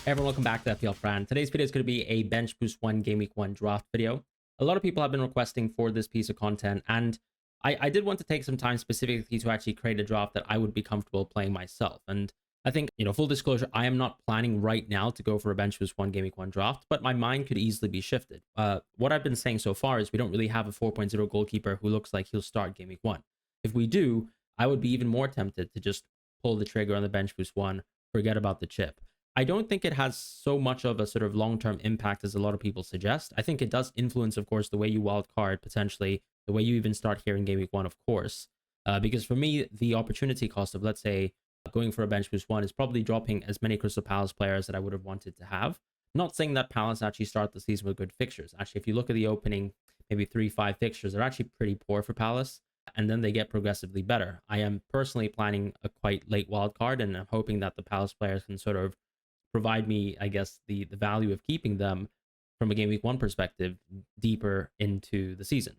Hey everyone, welcome back to FPL Fran. Today's video is going to be a bench boost 1 game week 1 draft video. A lot of people have been requesting for this piece of content, and I did want to take some time specifically to actually create a draft that I would be comfortable playing myself. And I think, full disclosure, I am not planning right now to go for a bench boost 1 game week 1 draft, but my mind could easily be shifted. What I've been saying so far is we don't really have a 4.0 goalkeeper who looks like he'll start game week 1. If we do, I would be even more tempted to just pull the trigger on the bench boost 1, forget about the chip. I don't think it has so much of a sort of long-term impact as a lot of people suggest. I think it does influence, of course, the way you wild card, potentially, the way you even start here in game week 1, of course. Because for me, the opportunity cost of, let's say, going for a bench boost 1 is probably dropping as many Crystal Palace players that I would have wanted to have. Not saying that Palace actually start the season with good fixtures. Actually, if you look at the opening, maybe 3-5 fixtures, they're actually pretty poor for Palace, and then they get progressively better. I am personally planning a quite late wild card, and I'm hoping that the Palace players can sort of provide me, I guess, the value of keeping them from a game week 1 perspective deeper into the season.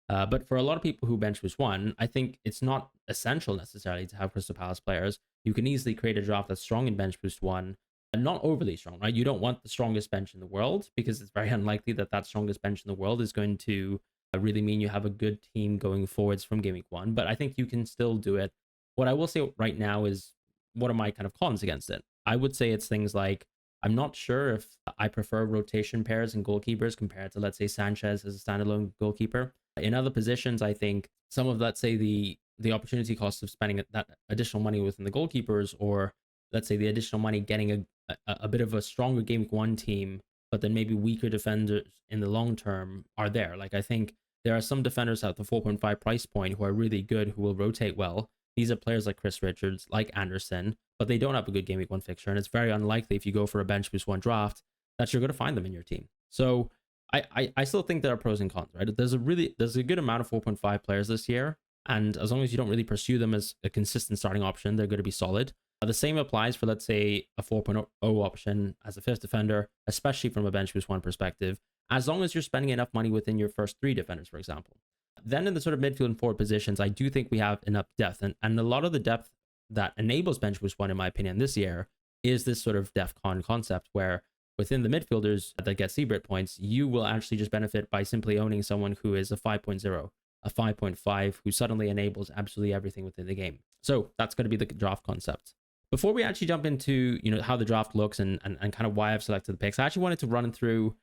But for a lot of people who bench boost 1, I think it's not essential necessarily to have Crystal Palace players. You can easily create a draft that's strong in bench boost 1 and not overly strong, right? You don't want the strongest bench in the world because it's very unlikely that that strongest bench in the world is going to really mean you have a good team going forwards from game week 1. But I think you can still do it. What I will say right now is, what are my kind of cons against it? I would say it's things like, I'm not sure if I prefer rotation pairs and goalkeepers compared to, let's say, Sanchez as a standalone goalkeeper. In other positions, I think some of, let's say, the opportunity cost of spending that additional money within the goalkeepers, or let's say the additional money getting a bit of a stronger game week 1 team, but then maybe weaker defenders in the long term are there. Like, I think there are some defenders at the 4.5 price point who are really good, who will rotate well. These are players like Chris Richards, like Anderson, but they don't have a good game week 1 fixture, and it's very unlikely if you go for a bench boost 1 draft that you're going to find them in your team. So I still think there are pros and cons, right? There's a good amount of 4.5 players this year, and as long as you don't really pursue them as a consistent starting option, they're going to be solid. The same applies for, let's say, a 4.0 option as a 5th defender, especially from a bench boost 1 perspective, as long as you're spending enough money within your first 3 defenders, for example. Then in the sort of midfield and forward positions, I do think we have enough depth, and a lot of the depth that enables bench boost 1, in my opinion, this year is this sort of DEFCON concept where within the midfielders that get Seabrit points, you will actually just benefit by simply owning someone who is a 5.0, a 5.5, who suddenly enables absolutely everything within the game. So that's going to be the draft concept. Before we actually jump into how the draft looks and kind of why I've selected the picks, I actually wanted to run through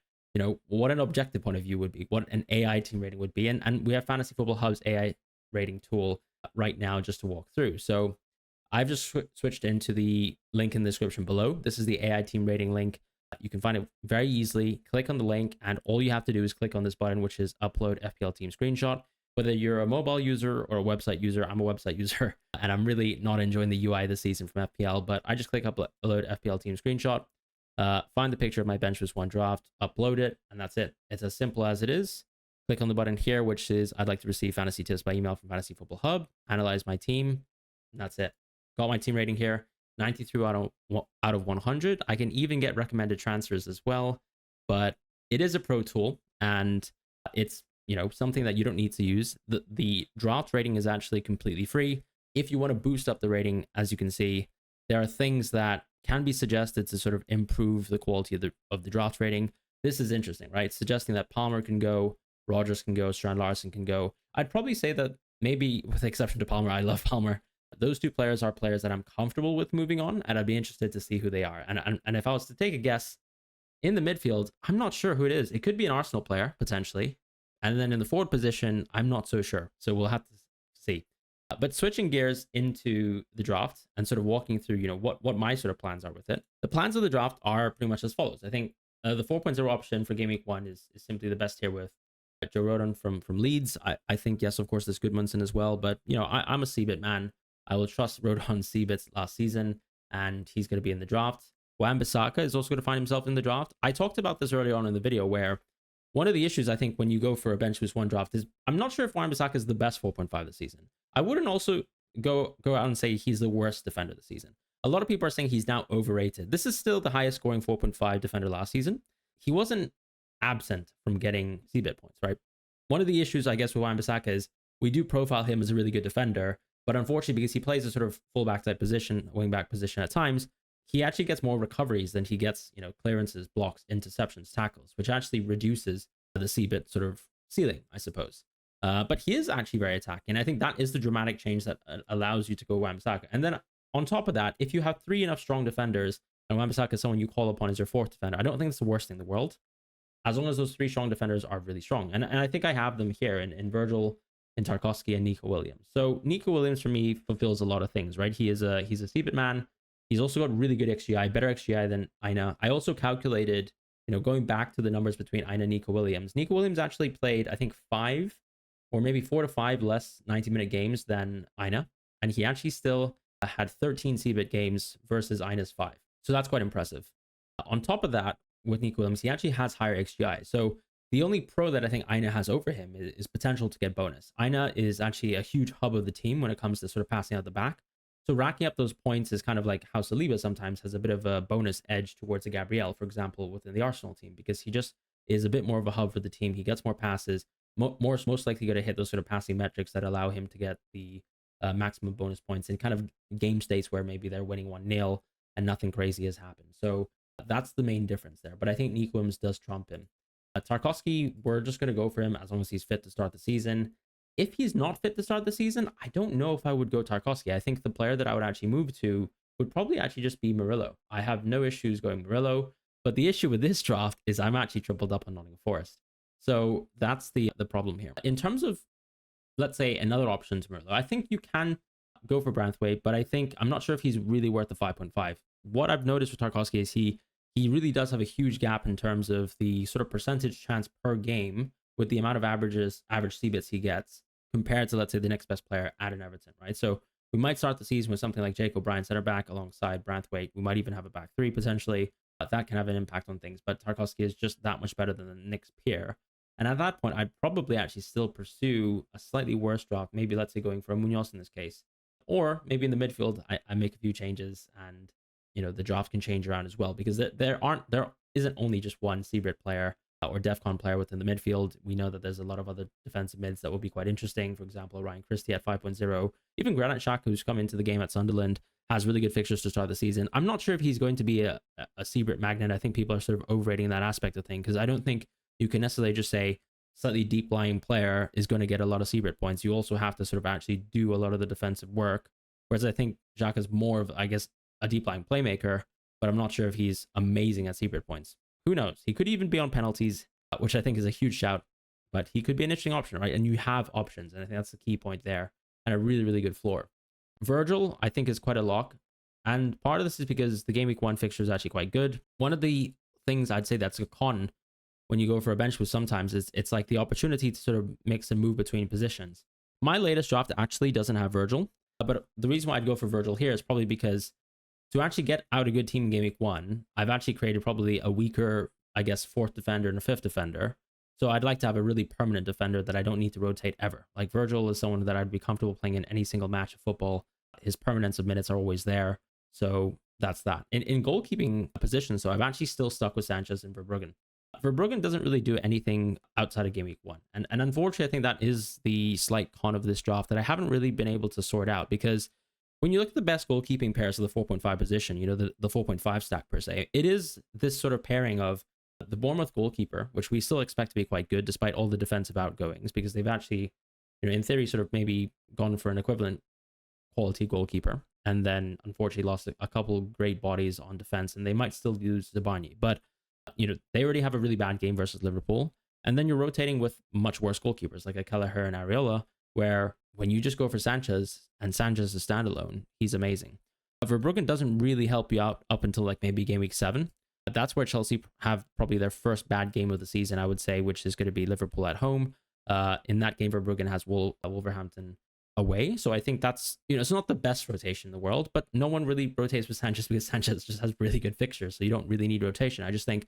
what an objective point of view would be, what an AI team rating would be. And we have Fantasy Football Hub's AI rating tool right now just to walk through. So I've just switched into the link in the description below. This is the AI team rating link. You can find it very easily. Click on the link, and all you have to do is click on this button, which is upload FPL team screenshot. Whether you're a mobile user or a website user, I'm a website user, and I'm really not enjoying the UI this season from FPL, but I just click upload FPL team screenshot. Find the picture of my bench boost 1 draft, upload it, and that's it. It's as simple as it is. Click on the button here, which is I'd like to receive fantasy tips by email from Fantasy Football Hub. Analyze my team, and that's it. Got my team rating here, 93 out of 100. I can even get recommended transfers as well, but it is a pro tool, and it's something that you don't need to use. The draft rating is actually completely free. If you want to boost up the rating, as you can see, there are things that can be suggested to sort of improve the quality of the draft rating. This is interesting, right? Suggesting that Palmer can go, Rodgers can go, Strand Larson can go. I'd probably say that maybe, with the exception to Palmer, I love Palmer. Those 2 players are players that I'm comfortable with moving on, and I'd be interested to see who they are. And if I was to take a guess in the midfield, I'm not sure who it is. It could be an Arsenal player, potentially. And then in the forward position, I'm not so sure. So we'll have to see. But switching gears into the draft and sort of walking through, what my sort of plans are with it. The plans of the draft are pretty much as follows. I think the 4.0 option for game week 1 is simply the best here with Joe Rodon from Leeds. I think, yes, of course, there's Goodmanson as well. But, I'm a Seabit man. I will trust Rodon Seabit's last season, and he's going to be in the draft. Wan-Bissaka is also going to find himself in the draft. I talked about this earlier on in the video, where one of the issues I think when you go for a bench boost 1 draft is I'm not sure if Wan-Bissaka is the best 4.5 this season. I wouldn't also go out and say he's the worst defender this season. A lot of people are saying he's now overrated. This is still the highest scoring 4.5 defender last season. He wasn't absent from getting CBIT points, right? One of the issues, I guess, with Wan-Bissaka is we do profile him as a really good defender, but unfortunately, because he plays a sort of fullback type position, wing back position at times, he actually gets more recoveries than he gets, clearances, blocks, interceptions, tackles, which actually reduces the CBIT sort of ceiling, I suppose. But he is actually very attacking. And I think that is the dramatic change that allows you to go Wan-Bissaka. And then on top of that, if you have 3 enough strong defenders, and Wan-Bissaka is someone you call upon as your 4th defender, I don't think it's the worst thing in the world, as long as those 3 strong defenders are really strong. And I think I have them here in Virgil, in Tarkowski, and Nico Williams. So Nico Williams for me fulfills a lot of things, right? He's a CBIT man. He's also got really good XGI, better XGI than Aina. I also calculated, going back to the numbers between Aina and Nico Williams. Nico Williams actually played, I think, 5 or maybe 4 to 5 less 90-minute games than Aina. And he actually still had 13 CBIT games versus Aina's 5. So that's quite impressive. On top of that, with Nico Williams, he actually has higher XGI. So the only pro that I think Aina has over him is potential to get bonus. Aina is actually a huge hub of the team when it comes to sort of passing out the back. So racking up those points is kind of like how Saliba sometimes has a bit of a bonus edge towards a Gabriel, for example, within the Arsenal team, because he just is a bit more of a hub for the team. He gets more passes, most likely going to hit those sort of passing metrics that allow him to get the maximum bonus points in kind of game states where maybe they're winning 1-0 and nothing crazy has happened. So that's the main difference there. But I think Nico Williams does trump him. Tarkowski, we're just going to go for him as long as he's fit to start the season. If he's not fit to start the season, I don't know if I would go Tarkowski. I think the player that I would actually move to would probably actually just be Murillo. I have no issues going Murillo, but the issue with this draft is I'm actually tripled up on Nottingham Forest. So that's the problem here. In terms of, let's say, another option to Murillo, I think you can go for Branthwaite, but I'm not sure if he's really worth the 5.5. What I've noticed with Tarkowski is he really does have a huge gap in terms of the sort of percentage chance per game with the amount of average CBITs he gets compared to, let's say, the next best player at an Everton, right? So we might start the season with something like Jake O'Brien, center back, alongside Branthwaite. We might even have a back 3 potentially. That can have an impact on things, but Tarkowski is just that much better than the next peer. And at that point, I'd probably actually still pursue a slightly worse draft, maybe let's say going for a Munoz in this case. Or maybe in the midfield, I make a few changes and, the draft can change around as well, because there isn't only just one CBIT player or DEFCON player within the midfield. We know that there's a lot of other defensive mids that will be quite interesting. For example, Ryan Christie at 5.0. Even Granit Xhaka, who's come into the game at Sunderland, has really good fixtures to start the season. I'm not sure if he's going to be a CBIT magnet. I think people are sort of overrating that aspect of things, because I don't think you can necessarily just say slightly deep lying player is going to get a lot of CBIT points. You also have to sort of actually do a lot of the defensive work. Whereas I think Xhaka is more of, I guess, a deep lying playmaker, but I'm not sure if he's amazing at CBIT points. Who knows? He could even be on penalties, which I think is a huge shout, but he could be an interesting option, right? And you have options, and I think that's the key point there, and a really, really good floor. Virgil, I think, is quite a lock, and part of this is because the Game Week 1 fixture is actually quite good. One of the things I'd say that's a con when you go for a bench boost sometimes is it's like the opportunity to sort of mix and move between positions. My latest draft actually doesn't have Virgil, but the reason why I'd go for Virgil here is probably because to actually get out a good team in Game Week 1, I've actually created probably a weaker, I guess, 4th defender and a 5th defender. So I'd like to have a really permanent defender that I don't need to rotate ever. Like Virgil is someone that I'd be comfortable playing in any single match of football. His permanence of minutes are always there. So that's that. In goalkeeping positions, so I've actually still stuck with Sanchez and Verbruggen. Verbruggen doesn't really do anything outside of Game Week 1. And unfortunately, I think that is the slight con of this draft that I haven't really been able to sort out, because when you look at the best goalkeeping pairs of the 4.5 position, the 4.5 stack per se, it is this sort of pairing of the Bournemouth goalkeeper, which we still expect to be quite good despite all the defensive outgoings, because they've actually, in theory, sort of maybe gone for an equivalent quality goalkeeper, and then unfortunately lost a couple great bodies on defense, and they might still lose Zabani. But, they already have a really bad game versus Liverpool, and then you're rotating with much worse goalkeepers like a Kelleher and Areola, where when you just go for Sanchez, and Sanchez is standalone, he's amazing. Verbruggen doesn't really help you out up until like maybe Game Week 7. That's where Chelsea have probably their first bad game of the season, I would say, which is going to be Liverpool at home. In that game, Verbruggen has Wolverhampton away. So I think that's, it's not the best rotation in the world, but no one really rotates with Sanchez because Sanchez just has really good fixtures. So you don't really need rotation. I just think,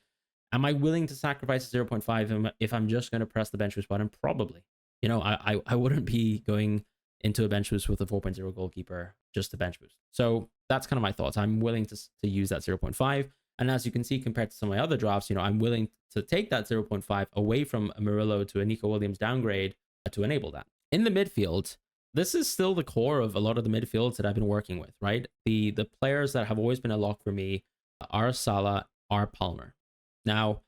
am I willing to sacrifice 0.5 if I'm just going to press the bench boost button? Probably. I wouldn't be going into a bench boost with a 4.0 goalkeeper just to bench boost. So that's kind of my thoughts. I'm willing to use that 0.5. And as you can see, compared to some of my other drafts, I'm willing to take that 0.5 away from a Murillo to a Nico Williams downgrade to enable that. In the midfield, this is still the core of a lot of the midfields that I've been working with, right? The players that have always been a lock for me are Salah, are Palmer. Now,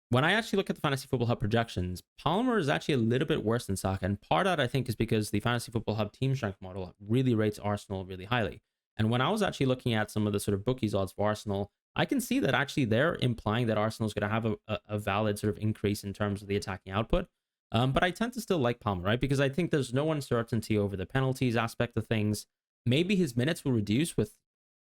when I actually look at the Fantasy Football Hub projections, Palmer is actually a little bit worse than Saka. And part of that, I think, is because the Fantasy Football Hub team strength model really rates Arsenal really highly. And when I was actually looking at some of the sort of bookies odds for Arsenal, I can see that actually they're implying that Arsenal is going to have a valid sort of increase in terms of the attacking output. But I tend to still like Palmer, right? Because I think there's no uncertainty over the penalties aspect of things. Maybe his minutes will reduce with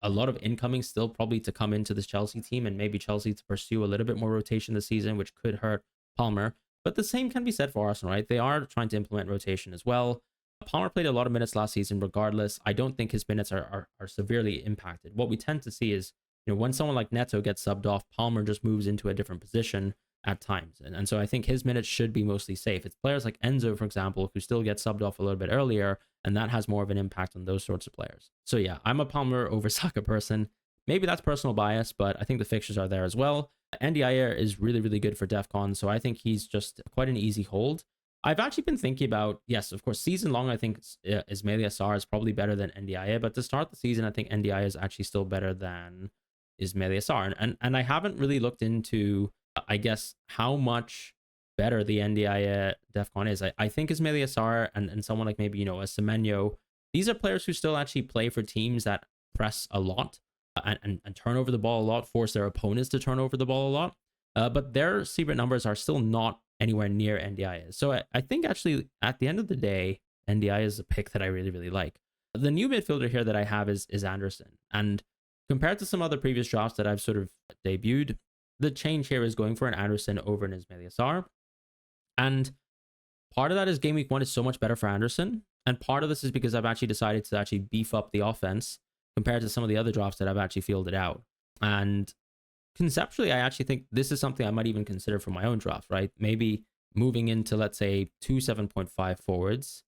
a lot of incoming still probably to come into this Chelsea team, and maybe Chelsea to pursue a little bit more rotation this season, which could hurt Palmer. But the same can be said for Arsenal, right? They are trying to implement rotation as well. Palmer played a lot of minutes last season regardless. I don't think his minutes are severely impacted. What we tend to see is, when someone like Neto gets subbed off, Palmer just moves into a different position at times. And so I think his minutes should be mostly safe. It's players like Enzo, for example, who still get subbed off a little bit earlier, and that has more of an impact on those sorts of players. So yeah, I'm a Palmer over Saka person. Maybe that's personal bias, but I think the fixtures are there as well. NDIA is really, really good for DEFCON, so I think he's just quite an easy hold. I've actually been thinking about, yes, of course, season long, I think Ismaila Sarr is probably better than NDIA, but to start the season, I think NDIA is actually still better than Ismaila Sarr. And I haven't really looked into, I guess, how much better the NDIA DEFCON is. I think Ismaila Sarr and someone like maybe, a Semenyo, these are players who still actually play for teams that press a lot and turn over the ball a lot, force their opponents to turn over the ball a lot. But their secret numbers are still not anywhere near NDIA. So I think actually at the end of the day, NDIA is a pick that I really, really like. The new midfielder here that I have is Anderson. And compared to some other previous drafts that I've sort of debuted, the change here is going for an Anderson over an Ismaila Sarr. And part of that is game week 1 is so much better for Anderson. And part of this is because I've actually decided to actually beef up the offense compared to some of the other drafts that I've actually fielded out. And conceptually, I actually think this is something I might even consider for my own draft, right? Maybe moving into, let's say, 2 7.5 forwards,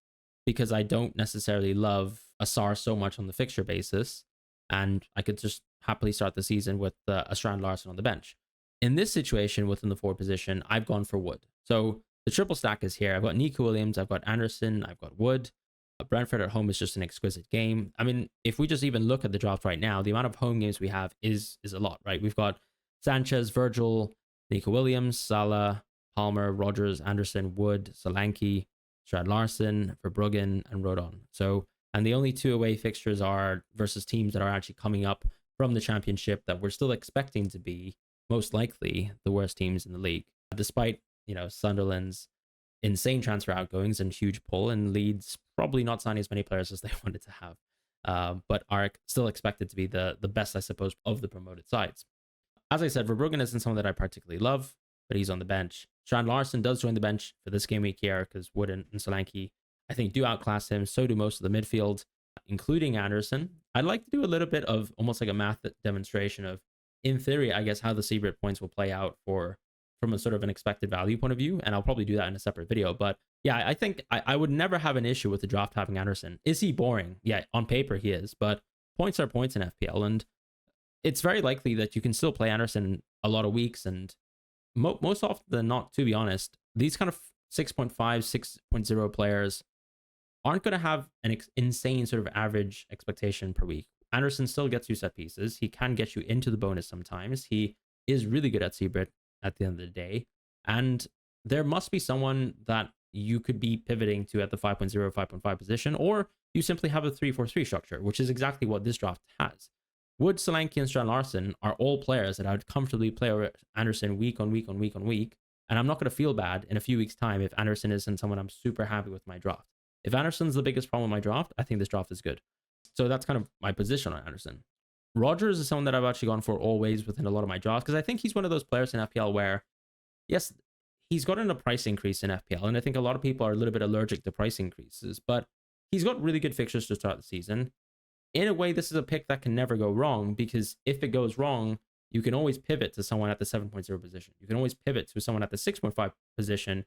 because I don't necessarily love a Sarr so much on the fixture basis. And I could just happily start the season with a Strand Larson on the bench. In this situation, within the forward position, I've gone for Wood. So the triple stack is here. I've got Nico Williams, I've got Anderson, I've got Wood. Brentford at home is just an exquisite game. I mean, if we just even look at the draft right now, the amount of home games we have is a lot, right? We've got Sanchez, Virgil, Nico Williams, Salah, Palmer, Rodgers, Anderson, Wood, Solanke, Strand Larson, Verbruggen, and Rodon. So, and the only 2 away fixtures are versus teams that are actually coming up from the championship that we're still expecting to be most likely the worst teams in the league, despite, Sunderland's insane transfer outgoings and huge pull, and Leeds probably not signing as many players as they wanted to have, but are still expected to be the best, I suppose, of the promoted sides. As I said, Verbruggen isn't someone that I particularly love, but he's on the bench. Strand Larson does join the bench for this game week here because Wood and Solanke, I think, do outclass him. So do most of the midfield, including Anderson. I'd like to do a little bit of almost like a math demonstration of, in theory, I guess, how the secret points will play out from a sort of an expected value point of view. And I'll probably do that in a separate video. But yeah, I think I would never have an issue with the draft having Anderson. Is he boring? Yeah, on paper he is, but points are points in FPL. And it's very likely that you can still play Anderson a lot of weeks. And most often than not, to be honest, these kind of 6.5, 6.0 players aren't going to have an insane sort of average expectation per week. Anderson still gets you set pieces. He can get you into the bonus sometimes. He is really good at Seabrit at the end of the day. And there must be someone that you could be pivoting to at the 5.0, 5.5 position, or you simply have a 3-4-3 structure, which is exactly what this draft has. Wood, Solanke, and Strand Larson are all players that I would comfortably play over Anderson week on week on week on week. And I'm not going to feel bad in a few weeks' time if Anderson isn't someone I'm super happy with my draft. If Anderson's the biggest problem with my draft, I think this draft is good. So that's kind of my position on Anderson. Rodgers is someone that I've actually gone for always within a lot of my drafts, because I think he's one of those players in FPL where, yes, he's gotten a price increase in FPL, and I think a lot of people are a little bit allergic to price increases, but he's got really good fixtures to start the season. In a way, this is a pick that can never go wrong, because if it goes wrong, you can always pivot to someone at the 7.0 position. You can always pivot to someone at the 6.5 position,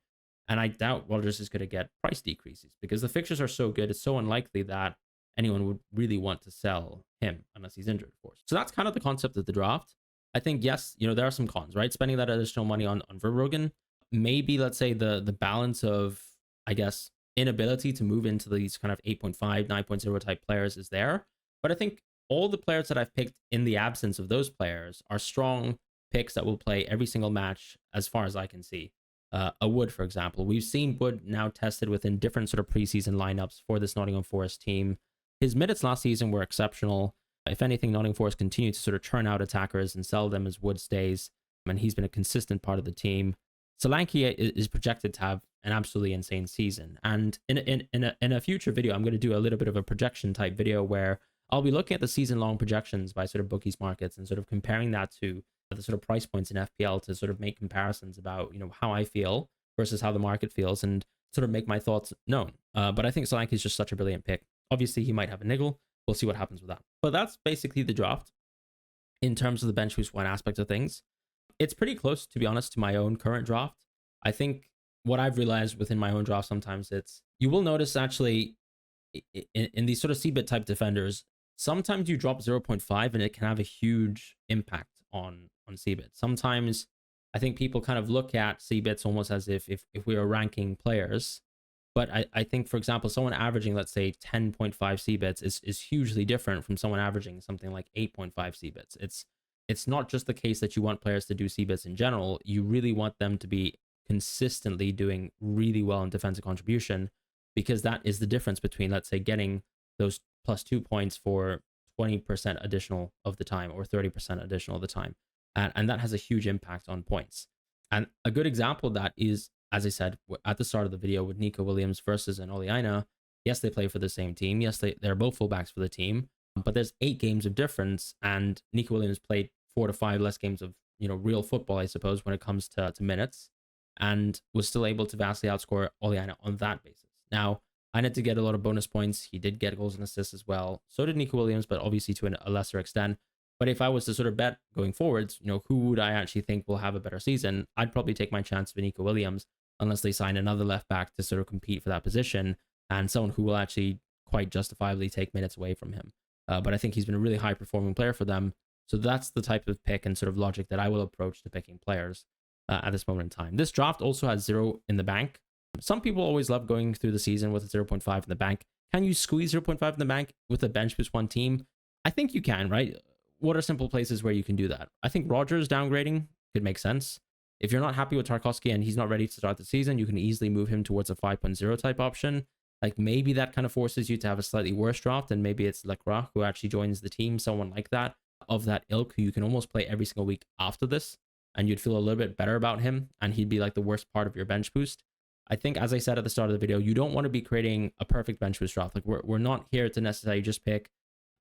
and I doubt Rodgers is going to get price decreases, because the fixtures are so good, it's so unlikely that anyone would really want to sell him unless he's injured, of course. So that's kind of the concept of the draft. I think, yes, there are some cons, right? Spending that additional money on Verbruggen, maybe, let's say, the balance of, I guess, inability to move into these kind of 8.5, 9.0 type players is there. But I think all the players that I've picked in the absence of those players are strong picks that will play every single match as far as I can see. A Wood, for example. We've seen Wood now tested within different sort of preseason lineups for this Nottingham Forest team. His minutes last season were exceptional. If anything, Nottingham Forest continued to sort of churn out attackers and sell them as Wood stays, and he's been a consistent part of the team. Solanke is projected to have an absolutely insane season. And in a future video, I'm going to do a little bit of a projection type video where I'll be looking at the season-long projections by sort of bookies markets and sort of comparing that to the sort of price points in FPL to sort of make comparisons about, you know, how I feel versus how the market feels and sort of make my thoughts known. But I think Solanke is just such a brilliant pick. Obviously, he might have a niggle. We'll see what happens with that. But that's basically the draft in terms of the bench boost one aspect of things. It's pretty close, to be honest, to my own current draft. I think what I've realized within my own draft sometimes you will notice actually in these sort of C-bit type defenders, sometimes you drop 0.5 and it can have a huge impact on C-bit. Sometimes I think people kind of look at C-bits almost as if we were ranking players. But I think, for example, someone averaging, let's say, 10.5 C-bits is hugely different from someone averaging something like 8.5 C-bits. It's not just the case that you want players to do C-bits in general. You really want them to be consistently doing really well in defensive contribution, because that is the difference between, let's say, getting those +2 points for 20% additional of the time or 30% additional of the time. And that has a huge impact on points. And a good example of that is, as I said at the start of the video, with Nico Williams versus an Oli Aina. Yes, they play for the same team. Yes, they're both fullbacks for the team. But there's 8 games of difference, and Nico Williams played 4 to 5 less games of, you know, real football, I suppose, when it comes to minutes, and was still able to vastly outscore Oli Aina on that basis. Now, Aina did get a lot of bonus points. He did get goals and assists as well. So did Nico Williams, but obviously to a lesser extent. But if I was to sort of bet going forwards, you know, who would I actually think will have a better season? I'd probably take my chance with Nico Williams, unless they sign another left back to sort of compete for that position, and someone who will actually quite justifiably take minutes away from him. But I think he's been a really high performing player for them. So that's the type of pick and sort of logic that I will approach to picking players at this moment in time. This draft also has 0 in the bank. Some people always love going through the season with a 0.5 in the bank. Can you squeeze 0.5 in the bank with a bench boost one team? I think you can, right? What are simple places where you can do that? I think Rogers downgrading could make sense. If you're not happy with Tarkowski and he's not ready to start the season, you can easily move him towards a 5.0 type option. Like maybe that kind of forces you to have a slightly worse draft, and maybe it's Lecroix who actually joins the team, someone like that, of that ilk, who you can almost play every single week after this, and you'd feel a little bit better about him, and he'd be like the worst part of your bench boost. I think, as I said at the start of the video, you don't want to be creating a perfect bench boost draft. Like we're not here to necessarily just pick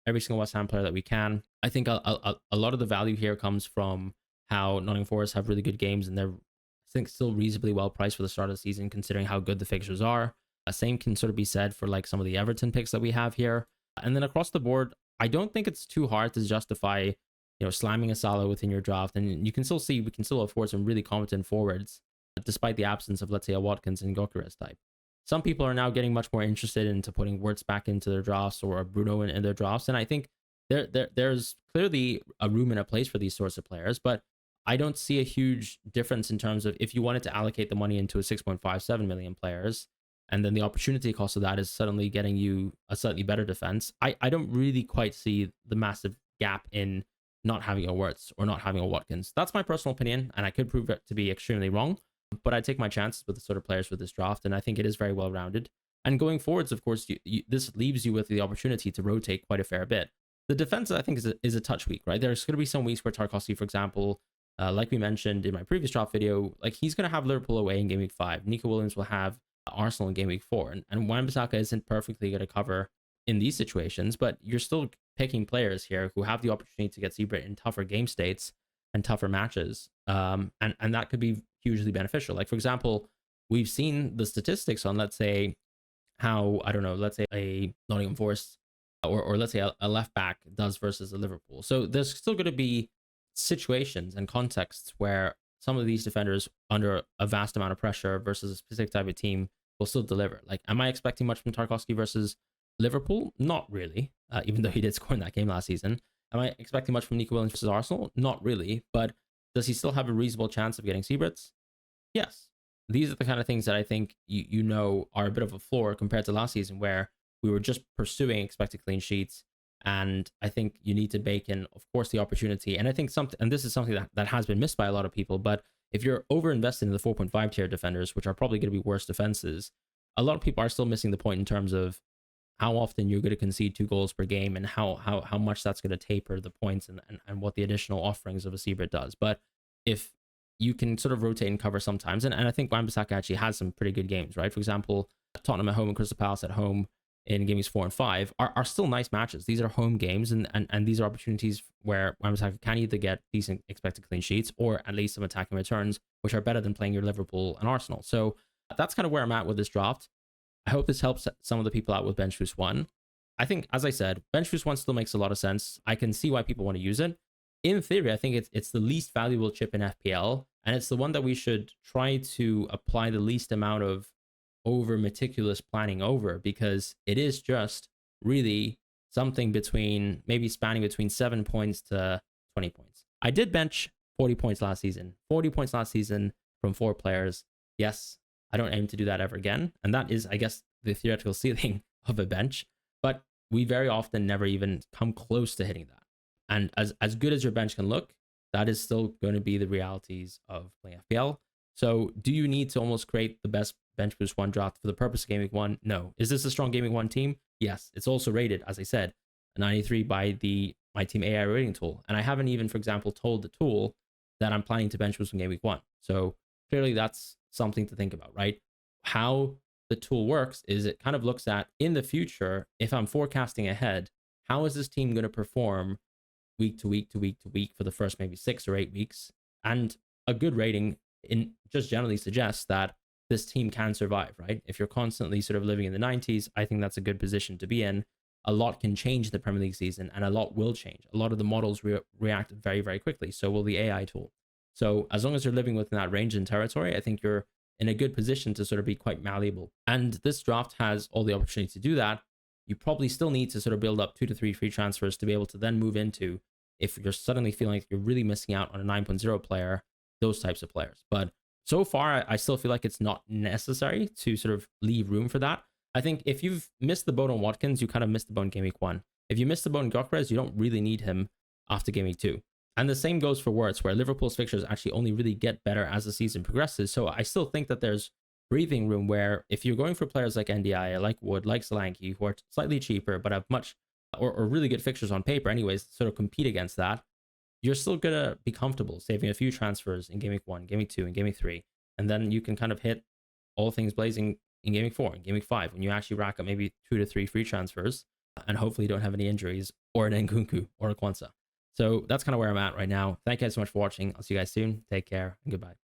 every single West Ham player that we can. I think a lot of the value here comes from how Nottingham Forest have really good games, and they're, I think, still reasonably well priced for the start of the season, considering how good the fixtures are. Same can sort of be said for like some of the Everton picks that we have here. And then across the board, I don't think it's too hard to justify, you know, slamming a Salah within your draft. And you can still see we can still afford some really competent forwards, despite the absence of, let's say, a Watkins and Gyökeres type. Some people are now getting much more interested into putting Wirtz back into their drafts, or a Bruno in their drafts. And I think there's clearly a room and a place for these sorts of players, but I don't see a huge difference in terms of if you wanted to allocate the money into a 6.57 million players, and then the opportunity cost of that is suddenly getting you a slightly better defense. I don't really quite see the massive gap in not having a Wirtz or not having a Watkins. That's my personal opinion, and I could prove it to be extremely wrong, but I take my chances with the sort of players for this draft, and I think it is very well rounded. And going forwards, of course, this leaves you with the opportunity to rotate quite a fair bit. The defense, I think, is a touch weak, right? There's going to be some weeks where Tarkowski, for example, like we mentioned in my previous draft video, like he's going to have Liverpool away in game week 5. Nico Williams will have Arsenal in game week 4, and Wan-Bissaka isn't perfectly going to cover in these situations, but you're still picking players here who have the opportunity to get Seabrit in tougher game states and tougher matches, and that could be hugely beneficial. Like, for example, we've seen the statistics on, let's say, how, I don't know, let's say a Nottingham Forest or let's say a left back does versus a Liverpool. So there's still going to be situations and contexts where some of these defenders under a vast amount of pressure versus a specific type of team will still deliver. Like, am I expecting much from Tarkowski versus Liverpool? Not really, even though he did score in that game last season. Am I expecting much from Nico Williams versus Arsenal? Not really, but does he still have a reasonable chance of getting Seabrits? Yes. these are the kind of things that I think you know are a bit of a floor compared to last season where we were just pursuing expected clean sheets. And I think you need to bake in, of course, the opportunity. And I think something, and this is something that has been missed by a lot of people, but if you're over invested in the 4.5 tier defenders, which are probably going to be worse defenses, a lot of people are still missing the point in terms of how often you're going to concede 2 goals per game and how much that's going to taper the points and what the additional offerings of a Seabird does. But if you can sort of rotate and cover sometimes, and I think Wan-Bissaka actually has some pretty good games, right? For example, Tottenham at home and Crystal Palace at home in games 4 and 5 are still nice matches. These are home games, and these are opportunities where Wan-Bissaka can either get decent expected clean sheets or at least some attacking returns, which are better than playing your Liverpool and Arsenal. So that's kind of where I'm at with this draft. I hope this helps some of the people out with Bench Boost 1. I think, as I said, Bench Boost 1 still makes a lot of sense. I can see why people want to use it. In theory, I think it's the least valuable chip in FPL, and it's the one that we should try to apply the least amount of over meticulous planning over, because it is just really something between maybe spanning between 7 points to 20 points. I did bench 40 points last season, 40 points last season from 4 players. Yes, I don't aim to do that ever again. And that is, I guess, the theoretical ceiling of a bench, but we very often never even come close to hitting that. And as good as your bench can look, that is still going to be the realities of playing FPL. So do you need to almost create the best Bench Boost 1 draft for the purpose of Game Week 1? No. Is this a strong Game Week 1 team? Yes. It's also rated, as I said, a 93 by the My Team AI rating tool. And I haven't even, for example, told the tool that I'm planning to bench boost in Game Week 1. So clearly that's something to think about, right? How the tool works is it kind of looks at, in the future, if I'm forecasting ahead, how is this team going to perform week to week to week to week for the first maybe 6 or 8 weeks? And a good rating in just generally suggests that this team can survive, right? If you're constantly sort of living in the 90s, I think that's a good position to be in. A lot can change in the Premier League season, and a lot will change. A lot of the models react very, very quickly. So will the AI tool. So as long as you're living within that range and territory, I think you're in a good position to sort of be quite malleable. And this draft has all the opportunity to do that. You probably still need to sort of build up 2 to 3 free transfers to be able to then move into, if you're suddenly feeling like you're really missing out on a 9.0 player, those types of players. But so far, I still feel like it's not necessary to sort of leave room for that. I think if you've missed the boat on Watkins, you kind of missed the boat in Game Week 1. If you missed the boat in Gyökeres, you don't really need him after Game Week 2. And the same goes for Wirtz, where Liverpool's fixtures actually only really get better as the season progresses. So I still think that there's breathing room where if you're going for players like NDI, like Wood, like Solanke, who are slightly cheaper but have much or really good fixtures on paper anyways, sort of compete against that, you're still going to be comfortable saving a few transfers in Game Week 1, Game Week 2, and Game Week 3. And then you can kind of hit all things blazing in Game Week 4 and Game Week 5 when you actually rack up maybe 2 to 3 free transfers and hopefully you don't have any injuries or an Nkunku or a Kwanzaa. So that's kind of where I'm at right now. Thank you guys so much for watching. I'll see you guys soon. Take care and goodbye.